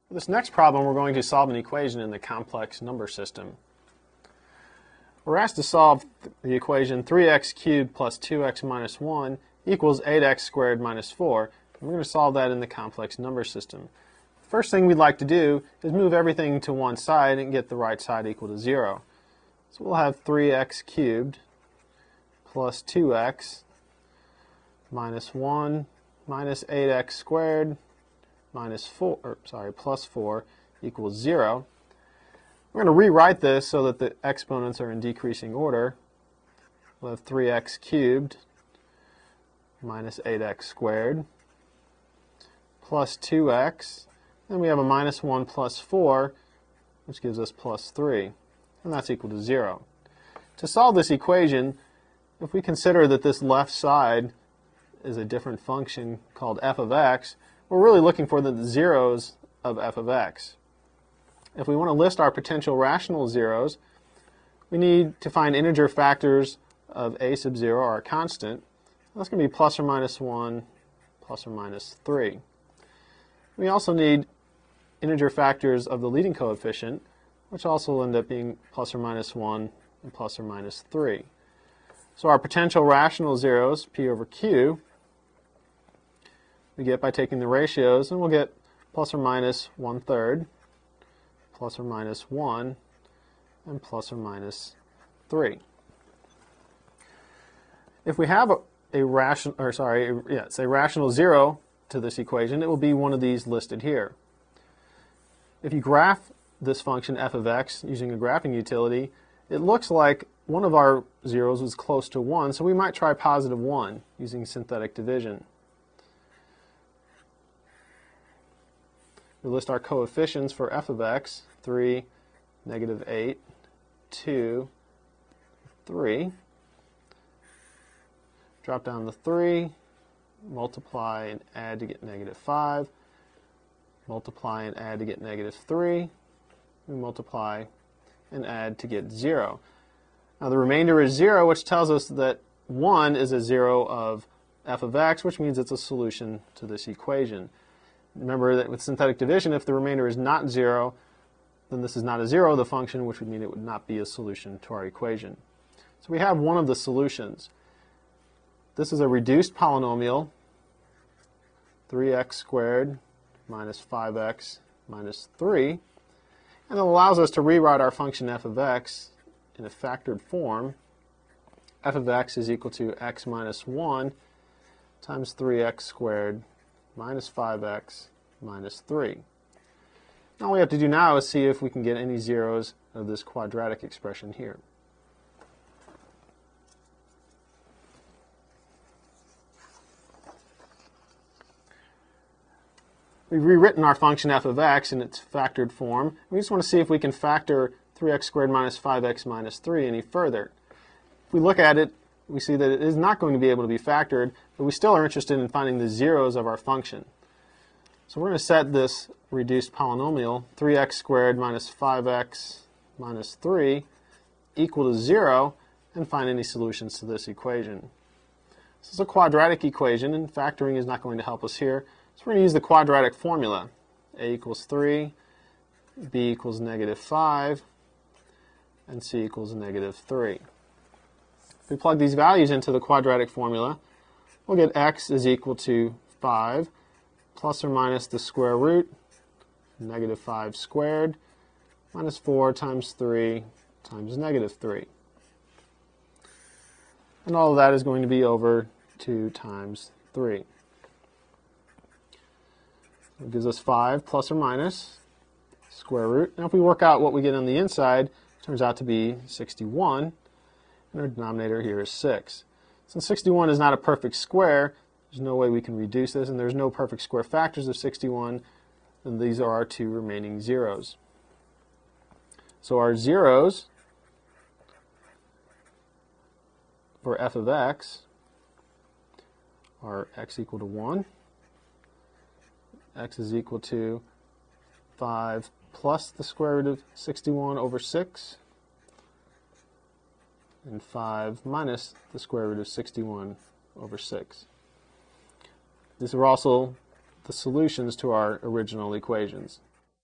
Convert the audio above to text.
For this next problem, we're going to solve an equation in the complex number system. We're asked to solve the equation 3x cubed plus 2x minus 1 equals 8x squared minus 4. And we're going to solve that in the complex number system. First thing we'd like to do is move everything to one side and get the right side equal to 0. So we'll have 3x cubed plus 2x minus 1 minus 8x squared plus 4 equals 0. We're going to rewrite this so that the exponents are in decreasing order. We'll have 3x cubed minus 8x squared plus 2x. Then we have a minus 1 plus 4, which gives us plus 3. And that's equal to 0. To solve this equation, if we consider that this left side is a different function called f of x, we're really looking for the zeros of f of x. If we want to list our potential rational zeros, we need to find integer factors of a sub 0, our constant. That's going to be plus or minus 1, plus or minus 3. We also need integer factors of the leading coefficient, which also will end up being plus or minus 1 and plus or minus 3. So our potential rational zeros, p over q, we get by taking the ratios, and we'll get plus or minus 1/3, plus or minus 1, and plus or minus 3. If we have a rational zero to this equation, it will be one of these listed here. If you graph this function f of x using a graphing utility, it looks like one of our zeros was close to 1, so we might try positive 1 using synthetic division. We list our coefficients for f of x, 3, negative 8, 2, 3. Drop down the 3, multiply and add to get negative 5, multiply and add to get negative 3, we multiply and add to get 0. Now the remainder is 0, which tells us that 1 is a 0 of f of x, which means it's a solution to this equation. Remember that with synthetic division, if the remainder is not 0, then this is not a 0 of the function, which would mean it would not be a solution to our equation. So we have one of the solutions. This is a reduced polynomial, 3x squared minus 5x minus 3, and it allows us to rewrite our function f of x in a factored form. F of x is equal to x minus 1 times 3x squared minus 5x minus 3. All we have to do now is see if we can get any zeros of this quadratic expression here. We've rewritten our function f of x in its factored form. We just want to see if we can factor 3x squared minus 5x minus 3 any further. If we look at it, we see that it is not going to be able to be factored, but we still are interested in finding the zeros of our function. So we're going to set this reduced polynomial, 3x squared minus 5x minus 3, equal to 0, and find any solutions to this equation. This is a quadratic equation, and factoring is not going to help us here. So we're going to use the quadratic formula. A equals 3, b equals negative 5, and c equals negative 3. If we plug these values into the quadratic formula, we'll get x is equal to 5 plus or minus the square root, negative 5 squared, minus 4 times 3 times negative 3. And all of that is going to be over 2 times 3. It gives us 5 plus or minus square root. Now if we work out what we get on the inside, it turns out to be 61. And our denominator here is 6. Since 61 is not a perfect square, there's no way we can reduce this, and there's no perfect square factors of 61, and these are our two remaining zeros. So our zeros for f of x are x equal to 1, x is equal to 5 plus the square root of 61 over 6, and 5 minus the square root of 61 over 6. These are also the solutions to our original equations.